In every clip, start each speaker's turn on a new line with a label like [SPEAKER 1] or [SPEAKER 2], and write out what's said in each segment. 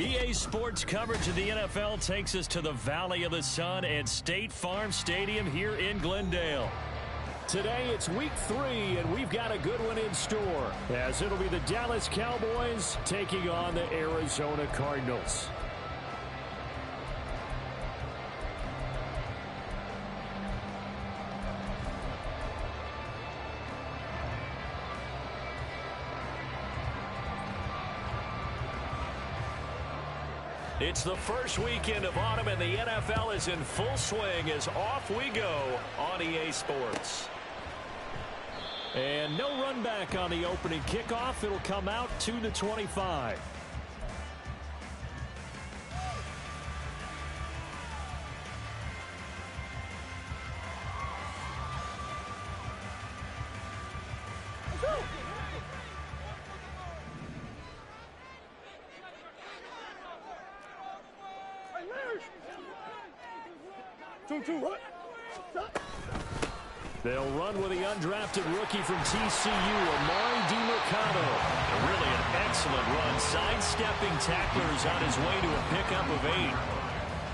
[SPEAKER 1] EA Sports coverage of the NFL takes us to the Valley of the Sun at State Farm Stadium here in Glendale. Today it's week 3, and we've got a good one in store, as it'll be the Dallas Cowboys taking on the Arizona Cardinals. It's the first weekend of autumn, and the NFL is in full swing as off we go on EA Sports. And no run back on the opening kickoff. It'll come out to the 25. They'll run with the undrafted rookie from TCU, Amari DiMercado. Really an excellent run, sidestepping tacklers on his way to a pickup of 8.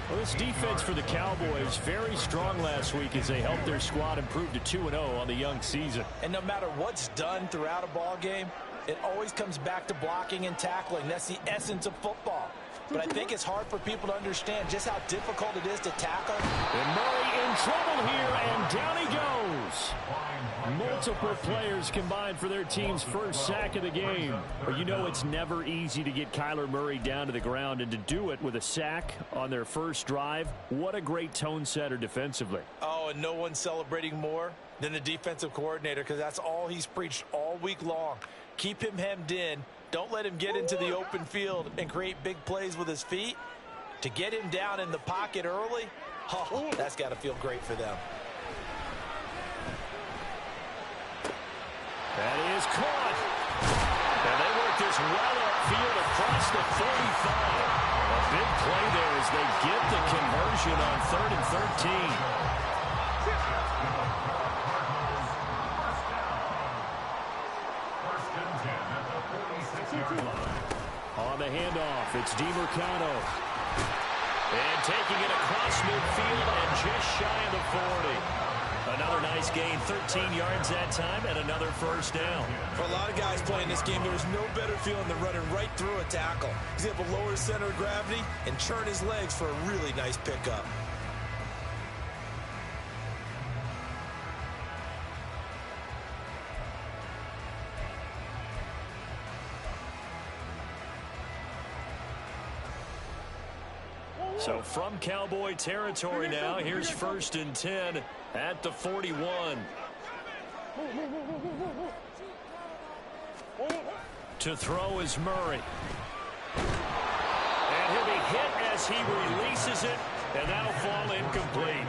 [SPEAKER 1] Well, this defense for the Cowboys very strong last week as they helped their squad improve to 2-0 on the young season.
[SPEAKER 2] And no matter what's done throughout a ball game, it always comes back to blocking and tackling. That's the essence of football. But I think it's hard for people to understand just how difficult it is to tackle.
[SPEAKER 1] And Murray in trouble here, and down he goes. Multiple players combined for their team's first sack of the game. But you know it's never easy to get Kyler Murray down to the ground, and to do it with a sack on their first drive, what a great tone setter defensively.
[SPEAKER 2] Oh, and no one's celebrating more than the defensive coordinator, because that's all he's preached all week long. Keep him hemmed in. Don't let him get into the open field and create big plays with his feet. To get him down in the pocket early, oh, that's got to feel great for them.
[SPEAKER 1] That is caught. And they work this well upfield across the 45. A big play there as they get the conversion on 3rd and 13. On the handoff, it's DiMercado. And taking it across midfield and just shy of the 40. Another nice gain, 13 yards that time, and another first down.
[SPEAKER 2] For a lot of guys playing this game, there's no better feeling than running right through a tackle. He's able to lower his center of gravity and churn his legs for a really nice pickup.
[SPEAKER 1] So from Cowboy territory now, here's 1st and 10 at the 41. To throw is Murray. And he'll be hit as he releases it, and that'll fall incomplete.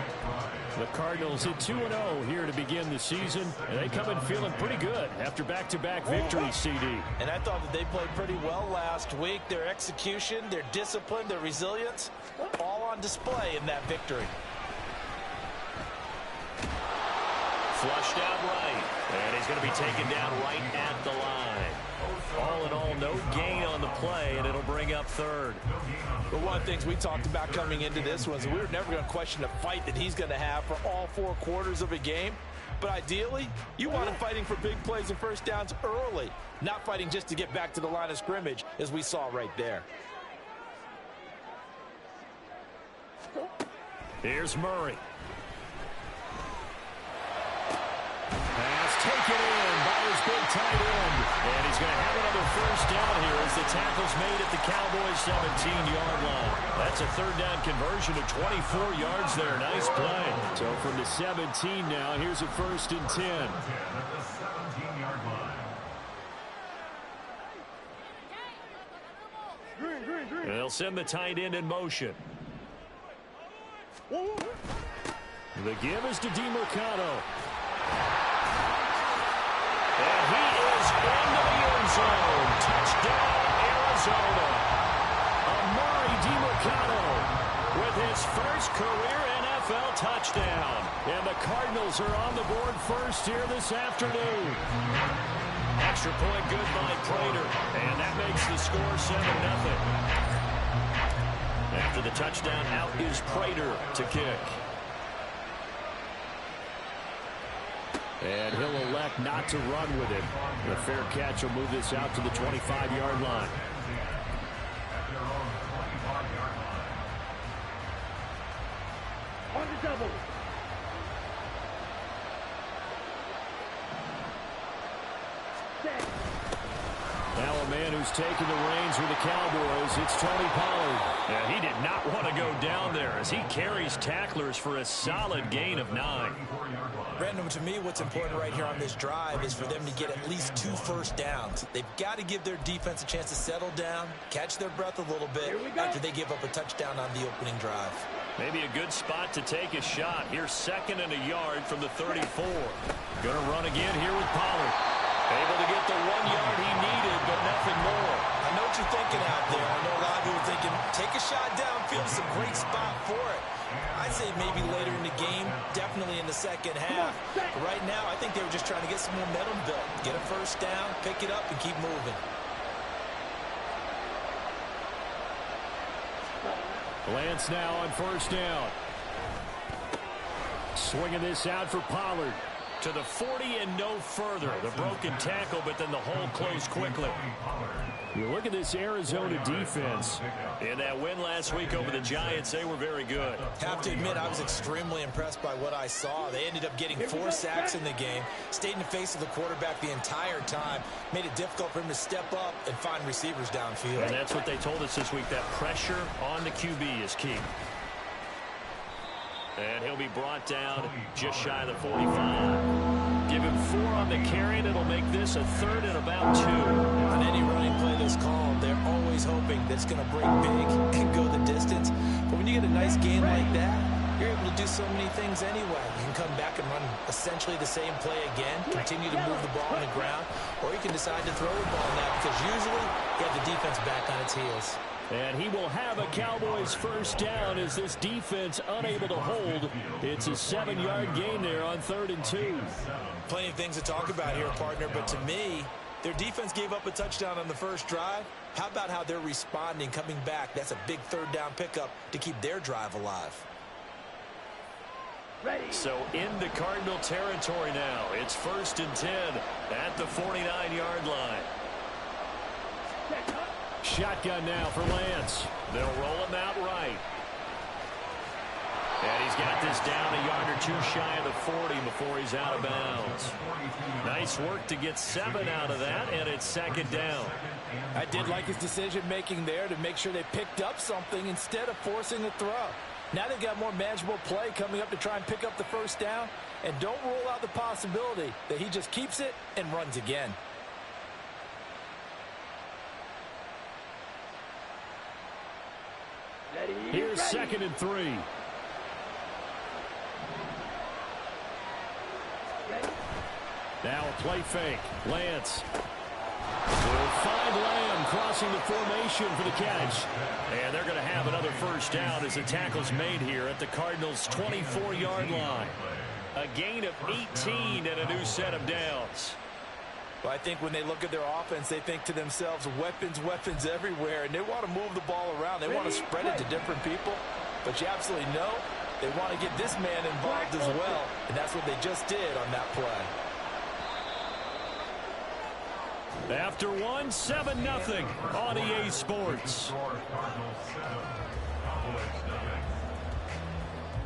[SPEAKER 1] The Cardinals at 2-0 here to begin the season, and they come in feeling pretty good after back-to-back victories, CD.
[SPEAKER 2] And I thought that they played pretty well last week. Their execution, their discipline, their resilience, all on display in that victory.
[SPEAKER 1] Flushed out right, and he's going to be taken down right at the line. All in all, no gain on the play, and it'll bring up 3rd.
[SPEAKER 2] But one of the things we talked about coming into this was we were never going to question the fight that he's going to have for all 4 quarters of a game. But ideally, you want him fighting for big plays and first downs early, not fighting just to get back to the line of scrimmage, as we saw right there.
[SPEAKER 1] Here's Murray. Pass taken in by his big tight end. And he's going to have another first down here as the tackle's made at the Cowboys' 17-yard line. That's a 3rd down conversion of 24 yards there. Nice play. So from the 17 now, here's a 1st and 10. And they'll send the tight end in motion. The give is to DiMercado. And he is into the end zone. Touchdown, Arizona. Amari DiMercado with his first career NFL touchdown. And the Cardinals are on the board first here this afternoon. Extra point good by Prater. And that makes the score 7-0. touchdown out is Prater to kick. And he'll elect not to run with it. The fair catch will move this out to the 25-yard line.
[SPEAKER 3] On the double.
[SPEAKER 1] Now a man who's taken the reins with the Cowboys, it's Tony Pollard. Yeah, he did not want to go down there as he carries tacklers for a solid gain of 9.
[SPEAKER 2] Brandon, to me, what's important right here on this drive is for them to get at least 2 first downs. They've got to give their defense a chance to settle down, catch their breath a little bit after they give up a touchdown on the opening drive.
[SPEAKER 1] Maybe a good spot to take a shot. Here's 2nd and a yard from the 34. Going to run again here with Pollard. Able to get the 1 yard he needed, but nothing more.
[SPEAKER 2] I know what you're thinking out there. I know a lot of people are thinking, take a shot downfield. It's a great spot for it. I'd say maybe later in the game, definitely in the second half. But right now, I think they were just trying to get some momentum built. Get a first down, pick it up, and keep moving.
[SPEAKER 1] Lance now on first down. Swinging this out for Pollard. To the 40 and no further. The broken tackle, but then the hole closed quickly. You look at this Arizona defense. In that win last week over the Giants, they were very good.
[SPEAKER 2] Have to admit, I was extremely impressed by what I saw. They ended up getting 4 sacks in the game, stayed in the face of the quarterback the entire time, made it difficult for him to step up and find receivers downfield.
[SPEAKER 1] And that's what they told us this week, that pressure on the QB is key. And he'll be brought down just shy of the 45. Give him 4 on the carry, and it'll make this a 3rd and about 2.
[SPEAKER 2] On any running play that's called, they're always hoping that it's going to break big and go the distance. But when you get a nice gain like that, you're able to do so many things anyway. You can come back and run essentially the same play again, continue to move the ball on the ground, or you can decide to throw the ball now because usually you have the defense back on its heels.
[SPEAKER 1] And he will have a Cowboys first down as this defense unable to hold. It's a 7-yard gain there on 3rd and 2.
[SPEAKER 2] Plenty of things to talk about here, partner, but to me, their defense gave up a touchdown on the first drive. How about how they're responding, coming back? That's a big 3rd down pickup to keep their drive alive.
[SPEAKER 3] Ready.
[SPEAKER 1] So into Cardinal territory now. It's 1st and 10 at the 49-yard line. Shotgun now for Lance. They'll roll him out right. And he's got this down a yard or 2 shy of the 40 before he's out of bounds. Nice work to get 7 out of that, and it's 2nd down.
[SPEAKER 2] I did like his decision-making there to make sure they picked up something instead of forcing a throw. Now they've got more manageable play coming up to try and pick up the first down, and don't rule out the possibility that he just keeps it and runs again.
[SPEAKER 1] Here's 2nd and 3. Now a play fake. Lance will find Lamb crossing the formation for the catch. And they're going to have another first down as the tackle's made here at the Cardinals' 24-yard line. A gain of 18 and a new set of downs.
[SPEAKER 2] Well, I think when they look at their offense, they think to themselves, weapons, weapons everywhere, and they want to move the ball around. They want to spread it to different people, but you absolutely know they want to get this man involved as well, and that's what they just did on that play.
[SPEAKER 1] After 1, 7-0 on EA Sports.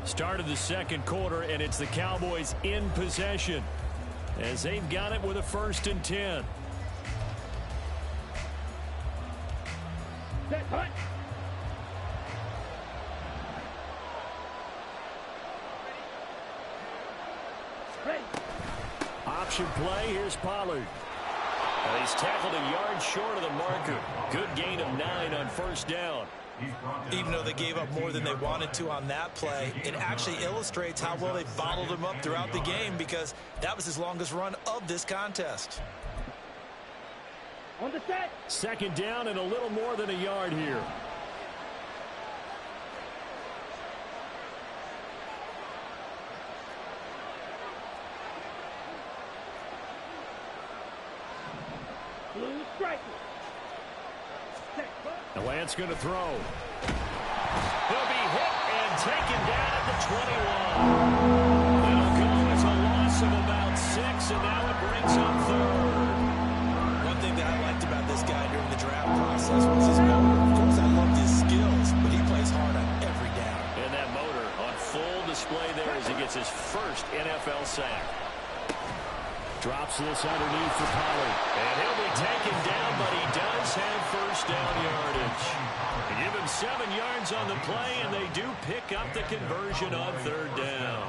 [SPEAKER 1] Start of the 2nd quarter, and it's the Cowboys in possession as they've got it with a 1st and 10. Option play. Here's Pollard. He's tackled a yard short of the marker. Good gain of 9 on first down.
[SPEAKER 2] Even though they gave up more than they wanted to on that play, it actually illustrates how well they bottled him up throughout the game because that was his longest run of this contest.
[SPEAKER 3] On the set.
[SPEAKER 1] 2nd down and a little more than a yard here.
[SPEAKER 3] Blue striker.
[SPEAKER 1] The Lance going to throw. He'll be hit and taken down at the 21. It'll go as a loss of about 6, and now it brings up third.
[SPEAKER 2] One thing that I liked about this guy during the draft process was his motor. Of course, I loved his skills, but he plays hard on every down.
[SPEAKER 1] And that motor on full display there as he gets his first NFL sack. Drops this underneath for Pollard. And he'll be taken down, but he does have first down yardage. They give him 7 yards on the play, and they do pick up the conversion on third down.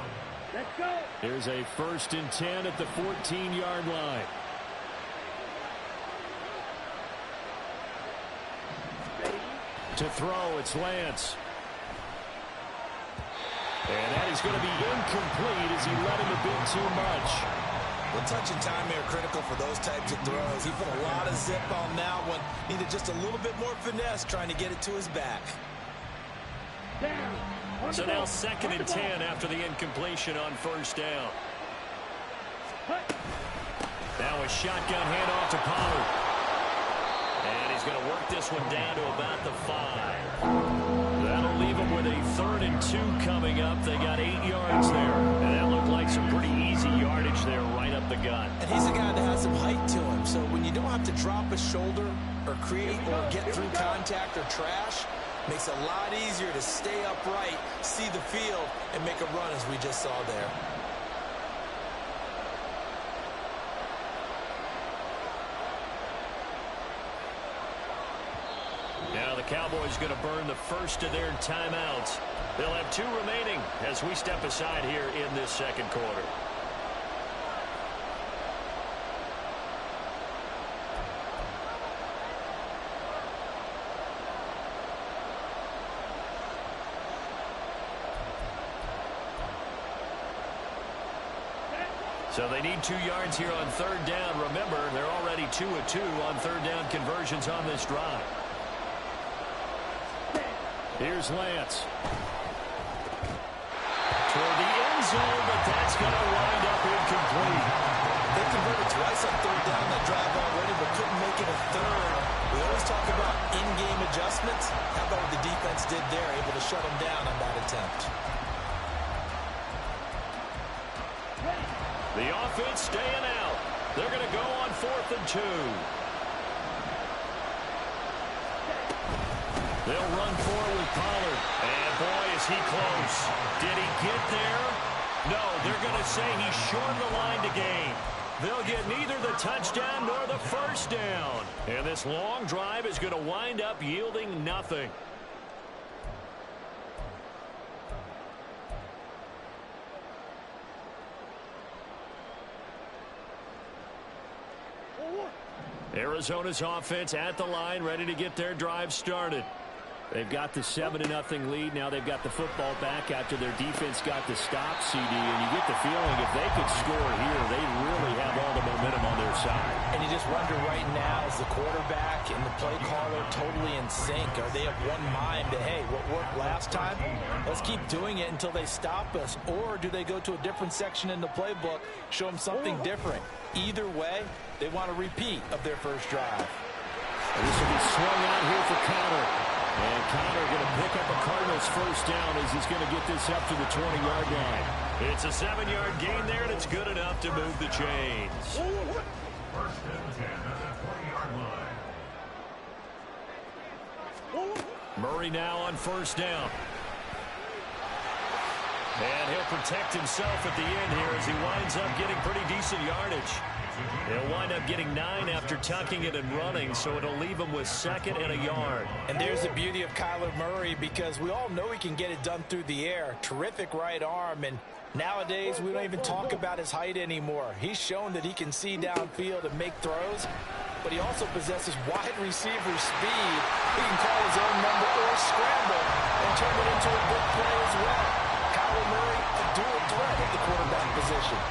[SPEAKER 3] Let's go.
[SPEAKER 1] Here's a 1st and 10 at the 14-yard line. To throw, it's Lance. And that is going to be incomplete as he let him a bit too much.
[SPEAKER 2] Well, touch and time are critical for those types of throws. He put a lot of zip on that one. Needed just a little bit more finesse trying to get it to his back.
[SPEAKER 1] So now 2nd and 10 after the incompletion on first down. Now a shotgun handoff to Pollard. And he's going to work this one down to about the 5. That'll leave him with a 3rd and 2 coming up. They got 8 yards there. And that looked like some pretty easy yardage there right up the gut.
[SPEAKER 2] And he's a guy that has some height to him. So when you don't have to drop a shoulder or create or get through contact or trash, makes it a lot easier to stay upright, see the field, and make a run as we just saw there.
[SPEAKER 1] Now the Cowboys going to burn the first of their timeouts. They'll have 2 remaining as we step aside here in this second quarter. So they need 2 yards here on third down. Remember, they're already 2 of 2 on third down conversions on this drive. Here's Lance. Toward the end zone, but that's going to wind up incomplete.
[SPEAKER 2] They converted twice on third down that drive already, but couldn't make it a third. We always talk about in-game adjustments. How about what the defense did there, able to shut them down on that attempt?
[SPEAKER 1] The offense staying out. They're going to go on 4th and 2. They'll run forward with Pollard. And boy, is he close. Did he get there? No, they're going to say he's short of the line to gain. They'll get neither the touchdown nor the first down. And this long drive is going to wind up yielding nothing. Arizona's offense at the line, ready to get their drive started. They've got the 7-0 lead. Now they've got the football back after their defense got the stop, CD. And you get the feeling if they could score here, they really have all the momentum on their side.
[SPEAKER 2] And you just wonder right now, is the quarterback and the play caller totally in sync? Are they of one mind that, hey, what worked last time, let's keep doing it until they stop us? Or do they go to a different section in the playbook, show them something different? Either way, they want a repeat of their first drive.
[SPEAKER 1] And this will be swung out here for Connor. And Connor going to pick up a Cardinals first down as he's going to get this up to the 20-yard line. It's a 7-yard gain there, and it's good enough to move the chains.
[SPEAKER 4] First and 10 at the 20-yard line.
[SPEAKER 1] Murray now on first down. And he'll protect himself at the end here as he winds up getting pretty decent yardage. He'll wind up getting 9 after tucking it and running, so it'll leave him with 2nd and a yard.
[SPEAKER 2] And there's the beauty of Kyler Murray, because we all know he can get it done through the air. Terrific right arm, and nowadays we don't even talk about his height anymore. He's shown that he can see downfield and make throws, but he also possesses wide receiver speed. He can call his own number or scramble and turn it into a big play as well. Kyler Murray, a dual threat at the quarterback position.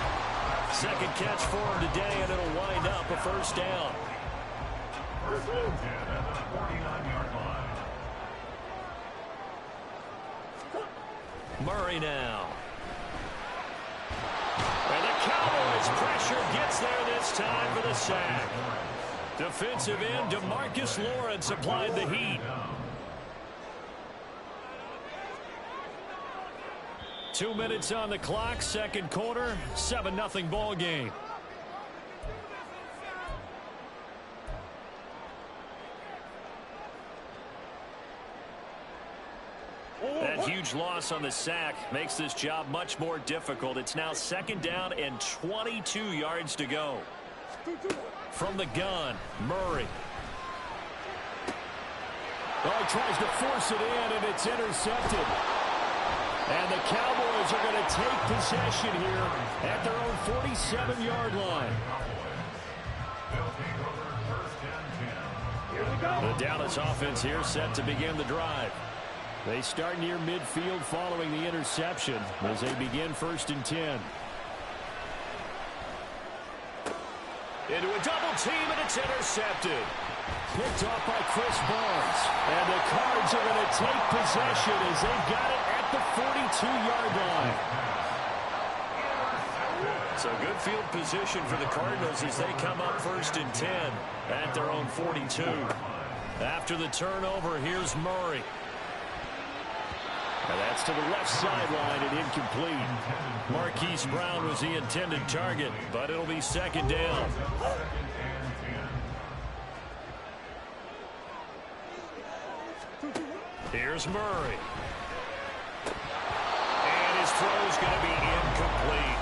[SPEAKER 1] Second catch for him today, and it'll wind up a first down.
[SPEAKER 4] First and 10 at the 49-yard line.
[SPEAKER 1] Murray now. And the Cowboys pressure gets there this time for the sack. Defensive end DeMarcus Lawrence applied the heat. 2 minutes on the clock, second quarter, 7-0 ball game. That huge loss on the sack makes this job much more difficult. It's now second down and 22 yards to go. From the gun, Murray.
[SPEAKER 3] Oh, he tries to force it in, and it's intercepted. And the Cowboys are going to take possession here at their own 47-yard line.
[SPEAKER 1] The Dallas offense here set to begin the drive. They start near midfield following the interception as they begin 1st and 10. Into a double team, and it's intercepted.
[SPEAKER 3] Picked off by Chris Barnes. And the Cards are going to take possession as they've got it at the 42-yard line.
[SPEAKER 1] So good field position for the Cardinals as they come up 1st and 10 at their own 42. After the turnover, here's Murray.
[SPEAKER 3] And that's to the left sideline and incomplete.
[SPEAKER 1] Marquise Brown was the intended target, but it'll be second down. Here's Murray. And his throw's going to be incomplete.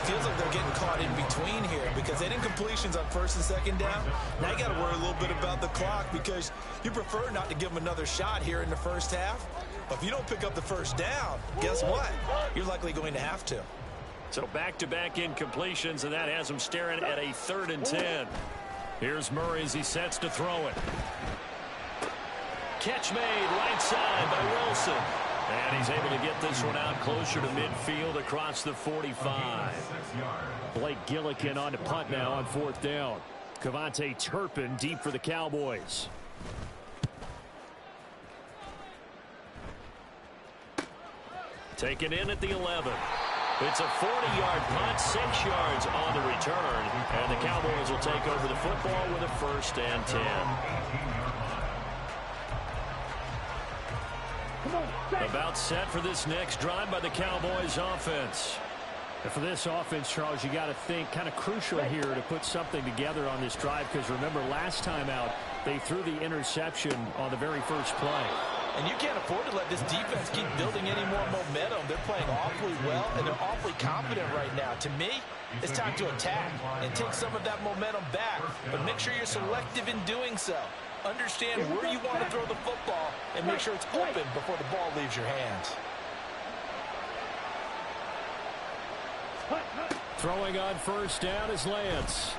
[SPEAKER 2] Feels like they're getting caught in between here because they didn't completions on 1st and 2nd down. Now you got to worry a little bit about the clock because you prefer not to give them another shot here in the first half. But if you don't pick up the first down, guess what? You're likely going to have to.
[SPEAKER 1] So back-to-back incompletions, and that has him staring at a 3rd and 10. Here's Murray as he sets to throw it. Catch made right side by Wilson. And he's able to get this one out closer to midfield across the 45.
[SPEAKER 3] Blake Gillikin on to punt now on 4th down. Kevontae Turpin deep for the Cowboys.
[SPEAKER 1] Taken in at the 11. It's a 40-yard punt, 6 yards on the return. And the Cowboys will take over the football with a 1st and 10. About set for this next drive by the Cowboys offense.
[SPEAKER 3] And for this offense, Charles, you got to think kind of crucial here to put something together on this drive because remember last time out they threw the interception on the very first play.
[SPEAKER 2] And you can't afford to let this defense keep building any more momentum. They're playing awfully well, and they're awfully confident right now. To me, it's time to attack and take some of that momentum back. But make sure you're selective in doing so. Understand where you want to throw the football and make sure it's open before the ball leaves your hands.
[SPEAKER 3] Throwing on 1st down is Lance.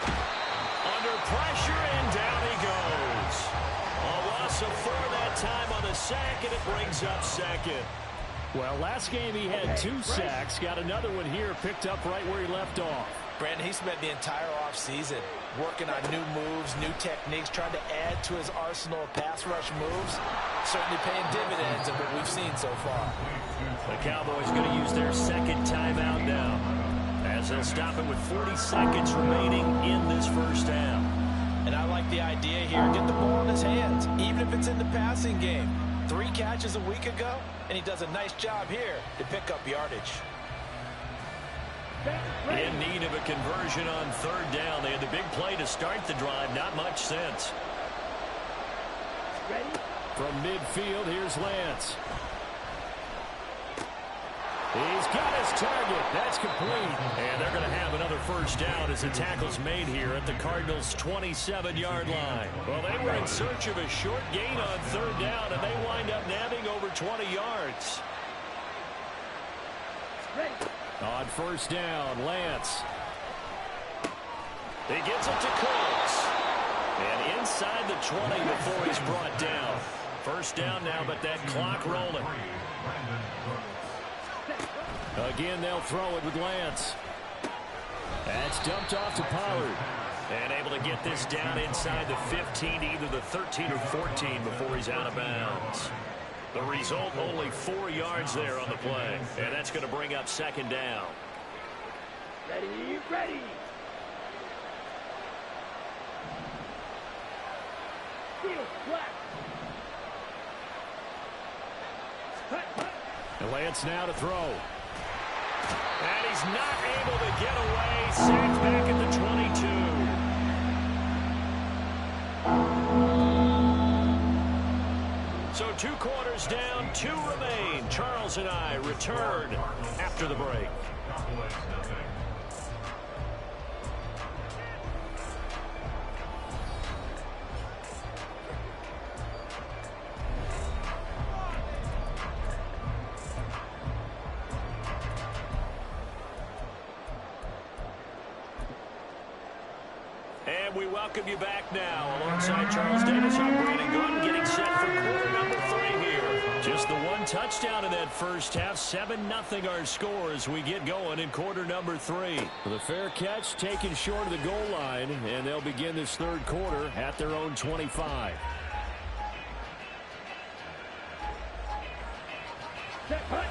[SPEAKER 1] Under pressure, and down he goes. A loss of 4 that time on the sack, and it brings up 2nd.
[SPEAKER 3] Well, last game he had 2 sacks. Got another one here, picked up right where he left off.
[SPEAKER 2] Brandon, he spent the entire offseason working on new moves, new techniques, trying to add to his arsenal of pass rush moves. Certainly paying dividends of what we've seen so far.
[SPEAKER 1] The Cowboys going to use their 2nd timeout now as they'll stop it with 40 seconds remaining in this first half.
[SPEAKER 2] And I like the idea here. Get the ball in his hands, even if it's in the passing game. 3 catches a week ago, and he does a nice job here to pick up yardage.
[SPEAKER 1] In need of a conversion on 3rd down. They had the big play to start the drive. Not much sense.
[SPEAKER 3] From midfield, here's Lance. He's got his target. That's complete.
[SPEAKER 1] And they're going to have another 1st down as the tackle's made here at the Cardinals' 27-yard line. Well, they were in search of a short gain on 3rd down, and they wind up nabbing over 20 yards.
[SPEAKER 3] On 1st down, Lance.
[SPEAKER 1] He gets it to Cooks. And inside the 20 before he's brought down. 1st down now, but that clock rolling.
[SPEAKER 3] Again, they'll throw it with Lance. That's dumped off to Pollard.
[SPEAKER 1] And able to get this down inside the 15, either the 13 or 14 before he's out of bounds. The result, only 4 yards there on the play. And that's going to bring up 2nd down.
[SPEAKER 5] Ready. Field, flat.
[SPEAKER 3] And Lance now to throw. And he's not able to get away. Sacked back at the 22. So 2 quarters down, 2 remain. Charles and I return after the break. And we welcome you back now. Alongside Charles Davis, I'm Brandon Gordon, getting set for quarter number 3 here. Just the 1 touchdown in that first half. 7-0 our score as we get going in quarter number 3. The fair catch taken short of the goal line, and they'll begin this 3rd quarter at their own 25.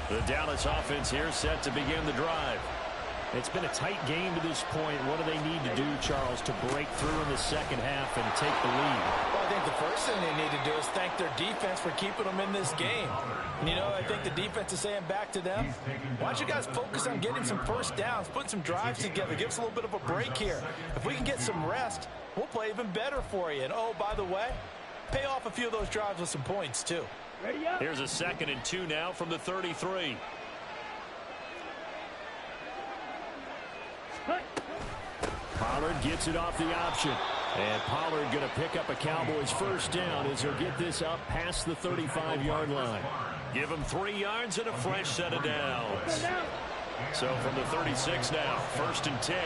[SPEAKER 3] The Dallas offense here set to begin the drive. It's been a tight game to this point. What do they need to do, Charles, to break through in the second half and take the lead?
[SPEAKER 2] Well, I think the first thing they need to do is thank their defense for keeping them in this game. And, you know, I think the defense is saying back to them, why don't you guys focus on getting some first downs, putting some drives together, give us a little bit of a break here. If we can get some rest, we'll play even better for you. And, oh, by the way, pay off a few of those drives with some points, too.
[SPEAKER 3] Here's a 2nd and 2 now from the 33. Pollard gets it off the option. And Pollard going to pick up a Cowboys first down as he'll get this up past the 35-yard line. Give him 3 yards and a fresh set of downs. So from the 36 now, 1st and 10.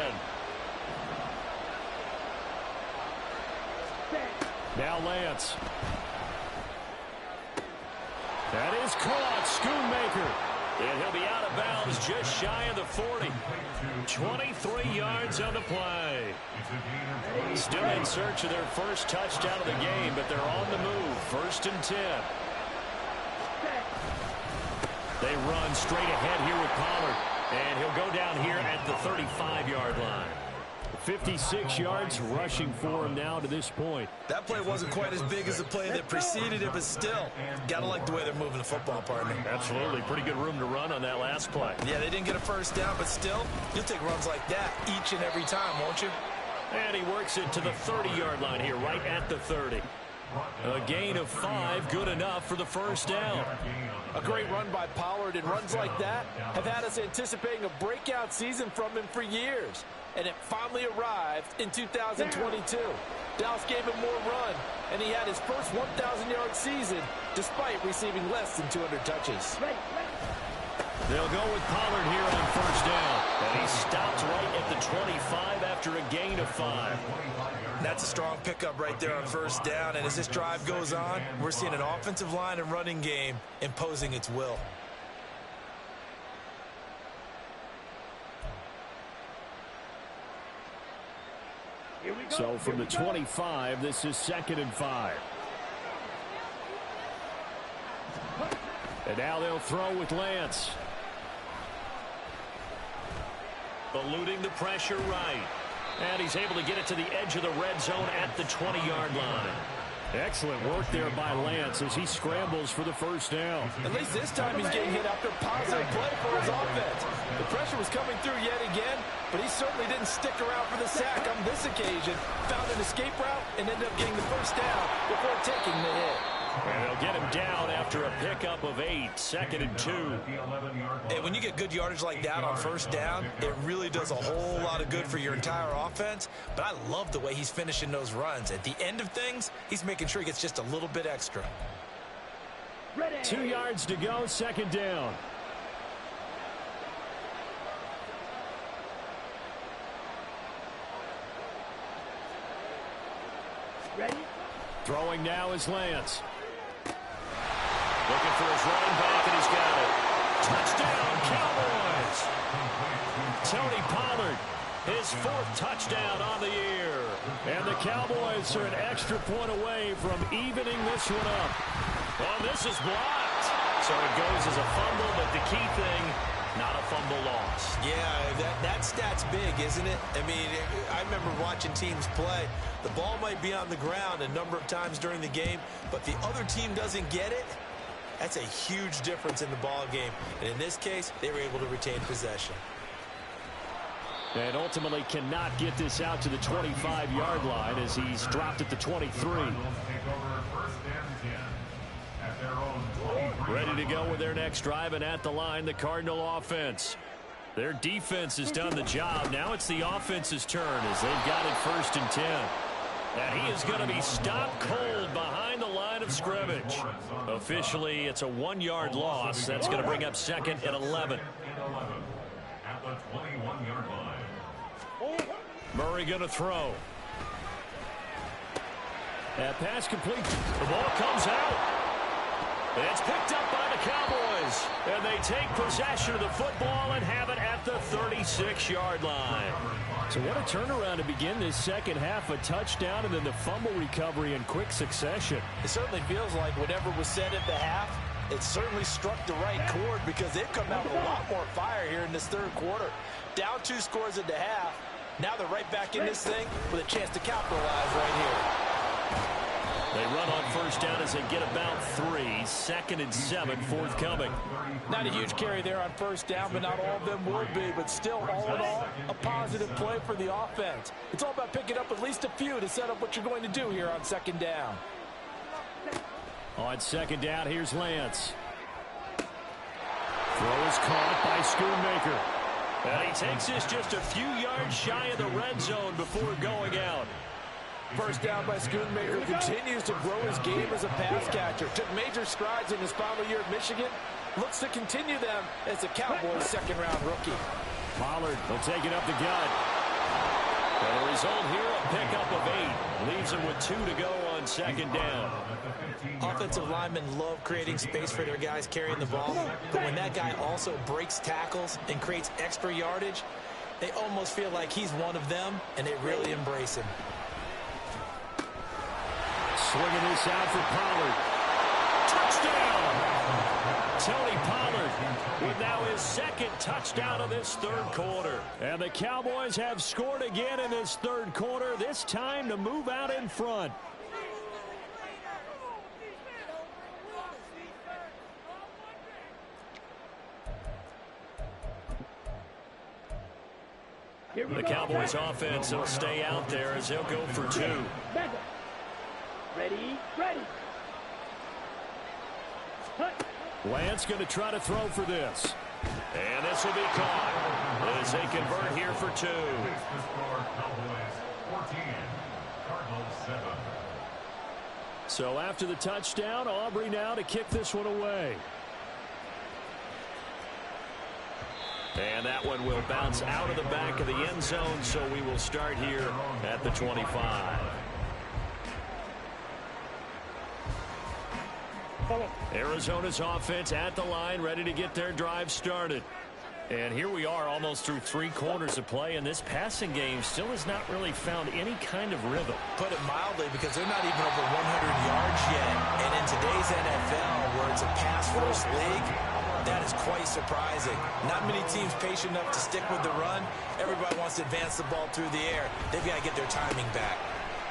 [SPEAKER 3] Now Lance. That is caught. Schoonmaker. And he'll be out of bounds just shy of the 40. 23 yards on the play. Still in search of their first touchdown of the game, but they're on the move. 1st and 10. They run straight ahead here with Pollard. And he'll go down here at the 35-yard line. 56 yards rushing for him now to this point.
[SPEAKER 2] That play wasn't quite as big as the play that preceded it, but still, gotta like the way they're moving the football, partner.
[SPEAKER 3] Absolutely. Pretty good room to run on that last play.
[SPEAKER 2] Yeah, they didn't get a first down, but still, you'll take runs like that each and every time, won't you?
[SPEAKER 3] And he works it to the 30-yard line here, right at the 30. A gain of 5, good enough for the first down.
[SPEAKER 2] A great run by Pollard, and runs like that have had us anticipating a breakout season from him for years. And it finally arrived in 2022. Dallas gave him more run, and he had his first 1,000-yard season despite receiving less than 200 touches.
[SPEAKER 3] They'll go with Pollard here on first down. And he stops right at the 25 after a gain of 5.
[SPEAKER 2] That's a strong pickup right there on first down. And as this drive goes on, we're seeing an offensive line and running game imposing its will.
[SPEAKER 3] So from the 25, this is 2nd and 5. And now they'll throw with Lance. Eluding the pressure right. And he's able to get it to the edge of the red zone at the 20-yard line. Excellent work there by Lance as he scrambles for the first down.
[SPEAKER 2] At least this time he's getting hit after positive play for his offense. The pressure was coming through yet again, but he certainly didn't stick around for the sack on this occasion. Found an escape route and ended up getting the first down before taking the hit.
[SPEAKER 3] And they'll get him down after a pickup of 8, 2nd and 2.
[SPEAKER 2] And when you get good yardage like that on first down, it really does a whole lot of good for your entire offense. But I love the way he's finishing those runs. At the end of things, he's making sure he gets just a little bit extra.
[SPEAKER 3] 2 yards to go, 2nd down.
[SPEAKER 4] Ready?
[SPEAKER 3] Throwing now is Lance. Looking for his running back, and he's got it. Touchdown, Cowboys! Tony Pollard, his 4th touchdown on the year. And the Cowboys are an extra point away from evening this one up. Well, this is blocked. So it goes as a fumble, but the key thing, not a fumble loss.
[SPEAKER 2] Yeah, that stat's big, isn't it? I mean, I remember watching teams play. The ball might be on the ground a number of times during the game, but the other team doesn't get it. That's a huge difference in the ball game. And in this case, they were able to retain possession.
[SPEAKER 3] And ultimately cannot get this out to the 25-yard line as he's dropped at the 23. Ready to go with their next drive, and at the line, the Cardinal offense. Their defense has done the job. Now it's the offense's turn as they've got it 1st and 10. And he is going to be stopped cold behind the line of scrimmage. Officially, it's a 1-yard loss. That's going to bring up 2nd and 11.
[SPEAKER 4] At the 21-yard line.
[SPEAKER 3] Murray going to throw. That pass complete. The ball comes out. It's picked up by the Cowboys. And they take possession of the football and have it at the 36-yard line. So what a turnaround to begin this second half. A touchdown and then the fumble recovery in quick succession.
[SPEAKER 2] It certainly feels like whatever was said at the half, it certainly struck the right chord because they've come out with a lot more fire here in this 3rd quarter. Down 2 scores at the half. Now they're right back in this thing with a chance to capitalize right here.
[SPEAKER 3] They run on 1st down as they get about 3. 2nd and 7 forthcoming.
[SPEAKER 2] Not a huge carry there on 1st down, but not all of them will be. But still, all in all, a positive play for the offense. It's all about picking up at least a few to set up what you're going to do here on 2nd down.
[SPEAKER 3] On 2nd down, here's Lance. Throw is caught by Schoonmaker. And he takes this just a few yards shy of the red zone before going out.
[SPEAKER 2] 1st down by Schoonmaker, continues to grow his game as a pass catcher. Took major strides in his final year at Michigan. Looks to continue them as the Cowboys' 2nd-round rookie.
[SPEAKER 3] Pollard will take it up the gut. And the result here, a pickup of 8. Leaves him with 2 to go on 2nd down.
[SPEAKER 2] Offensive linemen love creating space for their guys carrying the ball. But when that guy also breaks tackles and creates extra yardage, they almost feel like he's one of them, and they really embrace him.
[SPEAKER 3] Swinging this out for Pollard. Touchdown! Tony Pollard with now his 2nd touchdown of this 3rd quarter. And the Cowboys have scored again in this 3rd quarter, this time to move out in front. The Cowboys offense will stay out there as they'll go for 2.
[SPEAKER 5] Ready.
[SPEAKER 3] Lance going to try to throw for this. And this will be caught as they convert here for 2. So after the touchdown, Aubrey now to kick this one away. And that one will bounce out of the back of the end zone, so we will start here at the 25. Arizona's offense at the line, ready to get their drive started. And here we are almost through 3 quarters of play, and this passing game still has not really found any kind of rhythm.
[SPEAKER 2] Put it mildly, because they're not even over 100 yards yet. And in today's NFL, where it's a pass-first league, that is quite surprising. Not many teams patient enough to stick with the run. Everybody wants to advance the ball through the air. They've got to get their timing back.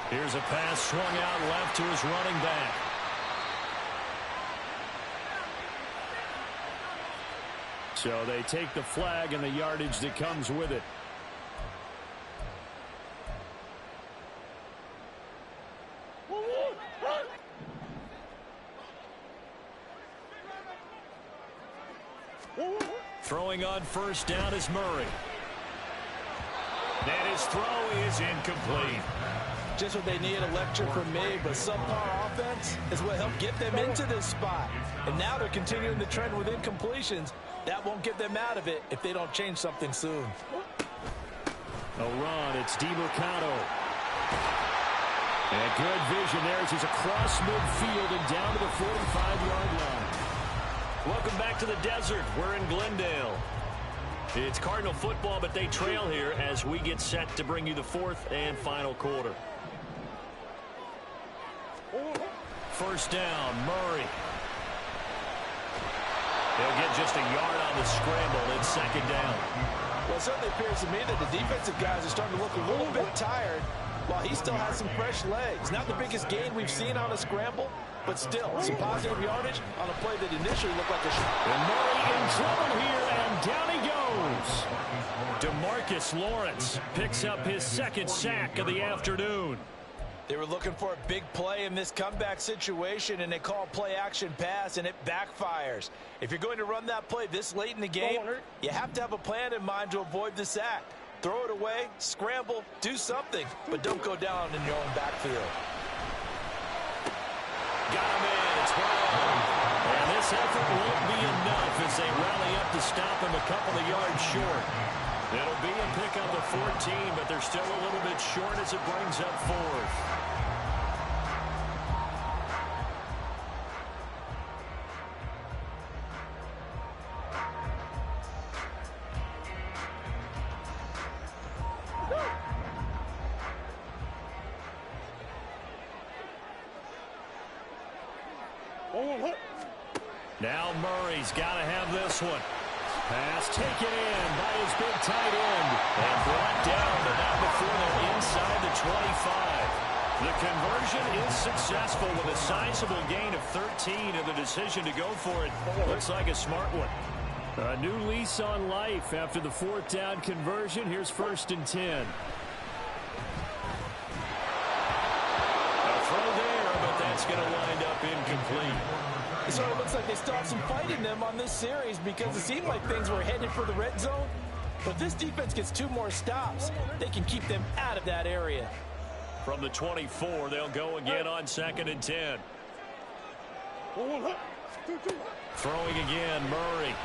[SPEAKER 3] Here's a pass swung out left to his running back. So they take the flag and the yardage that comes with it. Throwing on 1st down is Murray. And his throw is incomplete.
[SPEAKER 2] Just what they need, a lecture from me, but subpar offense is what helped get them into this spot. And now they're continuing the trend with incompletions. That won't get them out of it if they don't change something soon.
[SPEAKER 3] A run, it's DiMercato. And good vision there as he's across midfield and down to the 45-yard line. Welcome back to the desert. We're in Glendale. It's Cardinal football, but they trail here as we get set to bring you the 4th and final quarter. 1st down, Murray. They'll get just a yard on the scramble. It's 2nd down.
[SPEAKER 2] Well, it certainly appears to me that the defensive guys are starting to look a little bit tired. while he still has some fresh legs. Not the biggest gain we've seen on a scramble, but still some positive yardage on a play that initially looked like a shot.
[SPEAKER 1] And Murray in trouble here, and down he goes. DeMarcus Lawrence picks up his second sack of the afternoon.
[SPEAKER 2] They were looking for a big play in this comeback situation, and they call play action pass, and it backfires. If you're going to run that play this late in the game, you have to have a plan in mind to avoid the sack. Throw it away, scramble, do something, but don't go down in your own backfield.
[SPEAKER 1] Got him in. It's well. And this effort won't be enough as they rally up to stop him a couple of yards short. It'll be a pickup of 14, but they're still a little bit short as it brings up fourth. Now Murray's got to have this one. Pass taken in by his big tight end. And brought down, but not before they're inside the 25. The conversion is successful with a sizable gain of 13, and the decision to go for it looks like a smart one. A new lease on life after the fourth down conversion. Here's 1st and 10. A throw there, but that's going to wind up incomplete.
[SPEAKER 2] It sort of looks like they still have some fight in them on this series because it seemed like things were headed for the red zone. But if this defense gets 2 more stops, they can keep them out of that area.
[SPEAKER 1] From the 24, they'll go again on 2nd and 10. Throwing again, Murray.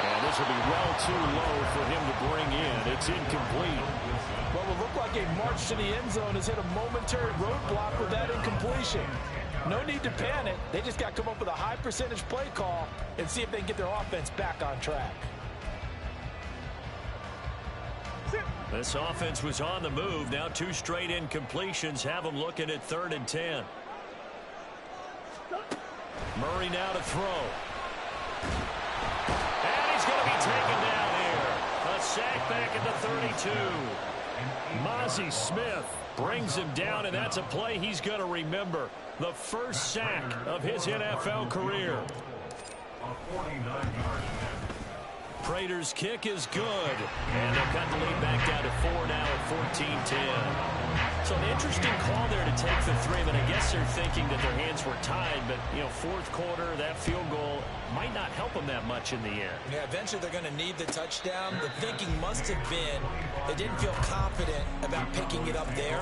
[SPEAKER 1] And this will be well too low for him to bring in. It's incomplete.
[SPEAKER 2] What will look like a march to the end zone has hit a momentary roadblock with that incompletion. No need to panic. They just got to come up with a high percentage play call and see if they can get their offense back on track.
[SPEAKER 1] This offense was on the move. Now 2 straight incompletions have them looking at 3rd and 10. Murray now to throw. And he's going to be taken down here. A sack back at the 32. Mozzie Smith brings him down, and that's a play he's going to remember. The first sack of his NFL career.
[SPEAKER 4] A 49-yard
[SPEAKER 1] Prater's kick is good. And they'll cut the lead back down to 4 now at 14-10. So an interesting call there to take the 3, but I guess they're thinking that their hands were tied. But, you know, 4th quarter, that field goal might not help them that much in the air.
[SPEAKER 2] Yeah, eventually they're going to need the touchdown. The thinking must have been they didn't feel confident about picking it up there,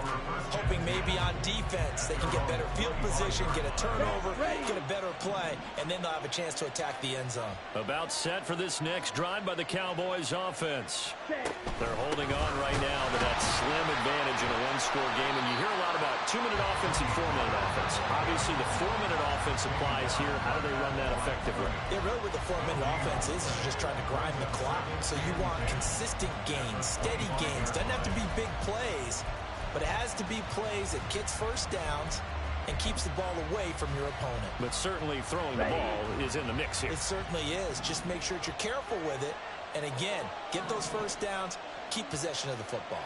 [SPEAKER 2] hoping maybe on defense they can get better field position, get a turnover, get a better play, and then they'll have a chance to attack the end zone.
[SPEAKER 1] About set for this next drive by the Cowboys offense. They're holding on right now to that slim advantage in a 1-score game, and you hear a lot about 2-minute offense and 4-minute offense. Obviously, the 4-minute offense applies here. How do they run that effectively?
[SPEAKER 2] Yeah, really what the 4-minute offense is you're just trying to grind the clock. So you want consistent gains, steady gains. Doesn't have to be big plays, but it has to be plays that gets first downs and keeps the ball away from your opponent.
[SPEAKER 1] But certainly throwing the ball is in the mix here.
[SPEAKER 2] It certainly is. Just make sure that you're careful with it. And again, get those first downs, keep possession of the football.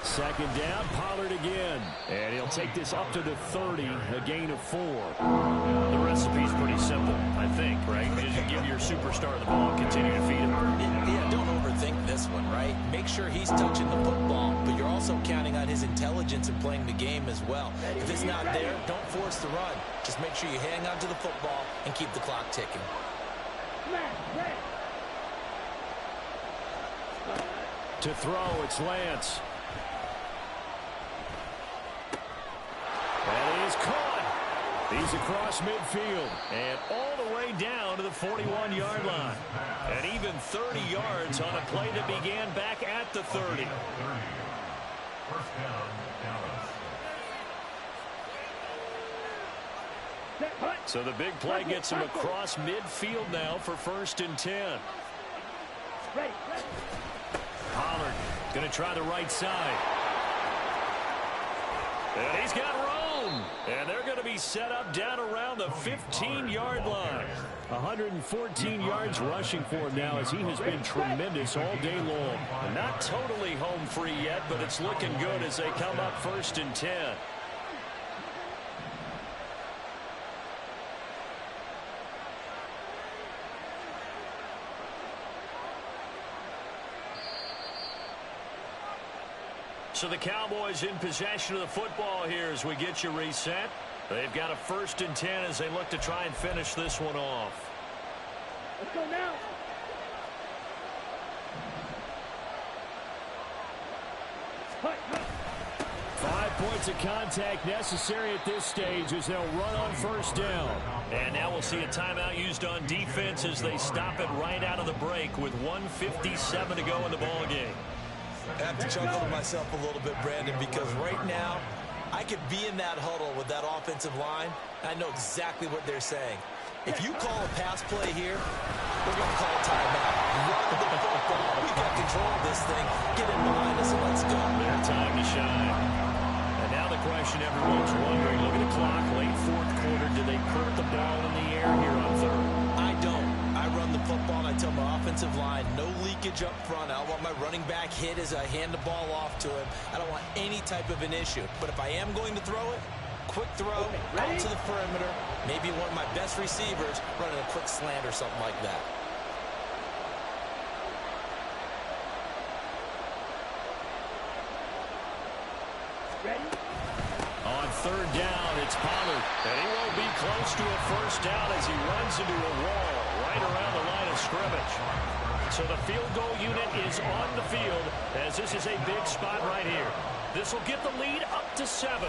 [SPEAKER 1] Second down, Pollard again. And he'll take this up to the 30, a gain of 4. The recipe's pretty simple, I think, right? Just give your superstar the ball and continue to feed him.
[SPEAKER 2] Yeah, don't overthink this one, right? Make sure he's touching the football, but you're also counting on his intelligence in playing the game as well. If it's not there, don't force the run. Just make sure you hang on to the football and keep the clock ticking.
[SPEAKER 1] To throw, it's Lance. And he is caught. He's across midfield and all the way down to the 41-yard line. And even 30 yards on a play that began back at the 30.
[SPEAKER 4] First down, Dallas.
[SPEAKER 1] So the big play gets him across midfield now for 1st and 10. Pollard going to try the right side. And he's got room. zone. And they're going to be set up down around the 15-yard line. 114 yards rushing for him now as he has been tremendous all day long. Not totally home free yet, but it's looking good as they come up 1st and 10. So the Cowboys in possession of the football here as we get you reset. They've got a 1st and 10 as they look to try and finish this one off.
[SPEAKER 5] Let's go now.
[SPEAKER 1] Five points of contact necessary at this stage as they'll run on 1st down. And now we'll see a timeout used on defense as they stop it right out of the break with 1:57 to go in the ball game.
[SPEAKER 2] I have to chuckle to myself a little bit, Brandon, because right now I could be in that huddle with that offensive line. I know exactly what they're saying. If you call a pass play here, we're going to call a timeout. Run the football. We've got control of this thing. Get in behind us and let's go.
[SPEAKER 1] Their time to shine. And now the question everyone's wondering, look at the clock, late 4th quarter. Do they put the ball in the air here on 3rd?
[SPEAKER 2] I don't. I run the football and I tell my offensive line, no leakage up front. I don't want my running back hit as I hand the ball off to him. I don't want any type of an issue. But if I am going to throw it, quick throw out to the perimeter. Maybe one of my best receivers running a quick slant or something like that.
[SPEAKER 5] Ready?
[SPEAKER 1] On 3rd down, it's Pollard. And he won't be close to a 1st down as he runs into a wall right around the line of scrimmage. So the field goal unit is on the field as this is a big spot right here. This will get the lead up to 7.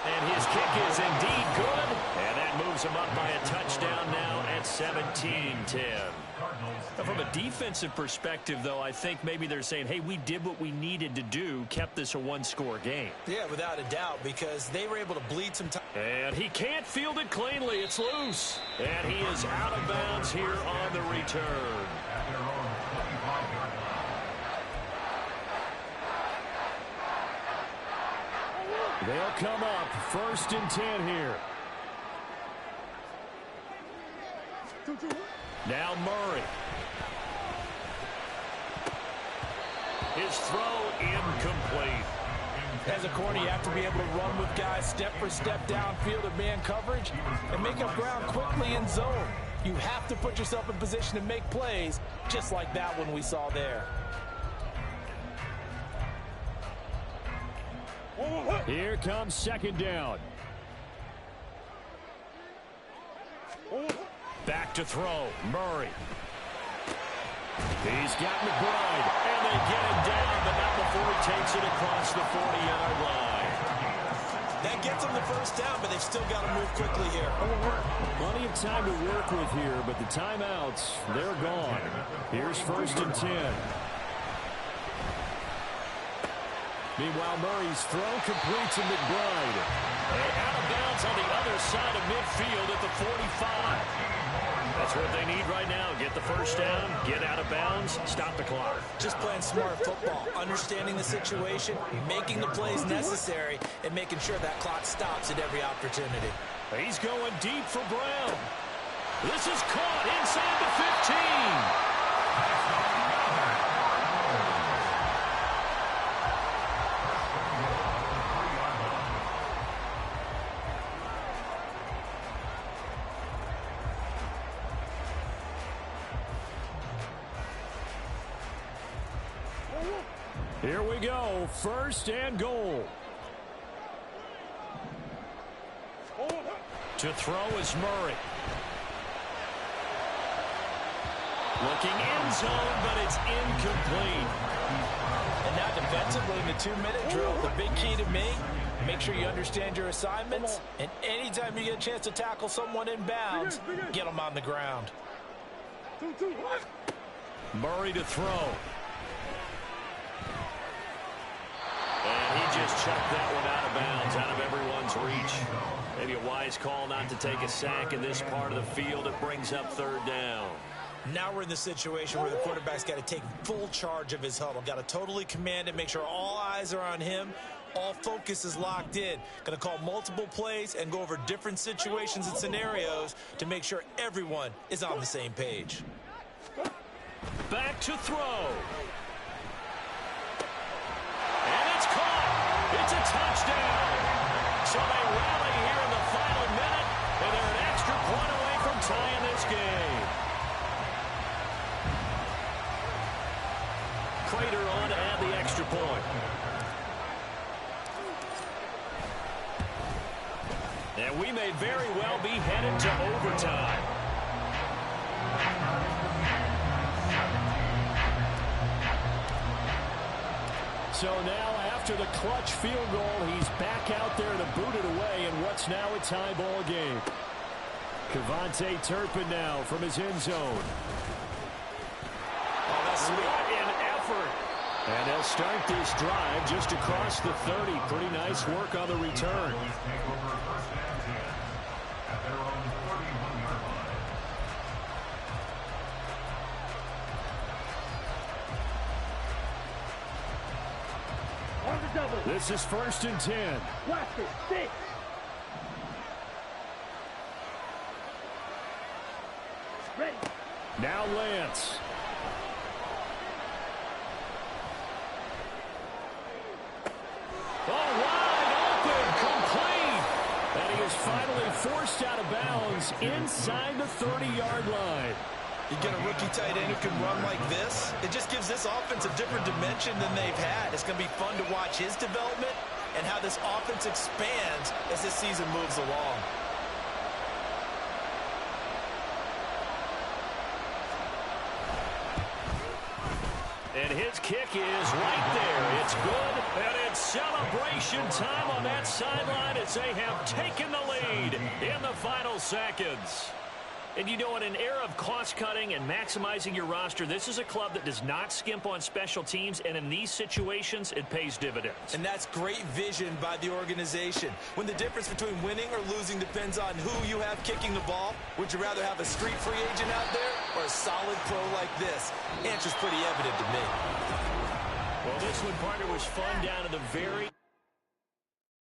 [SPEAKER 1] And his kick is indeed good. And that moves him up by a touchdown now at 17-10. From a defensive perspective, though, I think maybe they're saying, hey, we did what we needed to do, kept this a 1-score game.
[SPEAKER 2] Yeah, without a doubt, because they were able to bleed some time.
[SPEAKER 1] And he can't field it cleanly. It's loose. And he is out of bounds here on the return. They'll come up 1st and 10 here. Now Murray. His throw incomplete.
[SPEAKER 6] As a corner, you have to be able to run with guys step for step downfield of man coverage and make up ground quickly in zone. You have to put yourself in position to make plays just like that one we saw there.
[SPEAKER 1] Here comes 2nd down. Back to throw. Murray. He's got McBride. And they get him down, but not before he takes it across the 40-yard line.
[SPEAKER 2] That gets them the 1st down, but they've still got to move quickly here.
[SPEAKER 1] Plenty of time to work with here, but the timeouts, they're gone. Here's 1st and 10. Meanwhile, Murray's throw completes to McBride. And out of bounds on the other side of midfield at the 45. That's what they need right now. Get the 1st down, get out of bounds, stop the clock.
[SPEAKER 2] Just playing smart football, understanding the situation, making the plays necessary, and making sure that clock stops at every opportunity.
[SPEAKER 1] He's going deep for Brown. This is caught inside the 15. Here we go, 1st and goal. To throw is Murray. Looking end zone, but it's incomplete.
[SPEAKER 6] And now defensively in the 2-minute drill, the big key to me, make sure you understand your assignments, and anytime you get a chance to tackle someone in bounds, get them on the ground.
[SPEAKER 1] Murray to throw. And he just chucked that one out of bounds, out of everyone's reach. Maybe a wise call not to take a sack in this part of the field. It brings up 3rd down.
[SPEAKER 2] Now we're in the situation where the quarterback's got to take full charge of his huddle. Got to totally command it, make sure all eyes are on him. All focus is locked in. Going to call multiple plays and go over different situations and scenarios to make sure everyone is on the same page.
[SPEAKER 1] Back to throw. And it's caught. It's a touchdown. So they rally here in the final minute, and they're an extra point away from tying this game. Prater on to add the extra point. And we may very well be headed to overtime. So now, after the clutch field goal, he's back out there to boot it away in what's now a tie ball game. Kevontae Turpin now from his end zone.
[SPEAKER 2] Oh, that's sweet.
[SPEAKER 1] What an effort. And they'll start this drive just across the 30. Pretty nice work on the return. This is 1st and 10.
[SPEAKER 5] Watch it. 6. Ready.
[SPEAKER 1] Now Lance. Oh, wide open, complete. And he is finally forced out of bounds inside the 30-yard line.
[SPEAKER 2] You get a rookie tight end who can run like this, it just gives this offense a different dimension than they've had. It's going to be fun to watch his development and how this offense expands as this season moves along.
[SPEAKER 1] And his kick is right there. It's good, and it's celebration time on that sideline as they have taken the lead in the final seconds. And you know, in an era of cost-cutting and maximizing your roster, this is a club that does not skimp on special teams, and in these situations, it pays dividends.
[SPEAKER 2] And that's great vision by the organization. When the difference between winning or losing depends on who you have kicking the ball, would you rather have a street free agent out there or a solid pro like this? Answer's pretty evident to me.
[SPEAKER 1] Well, this one, partner, was fun down to the very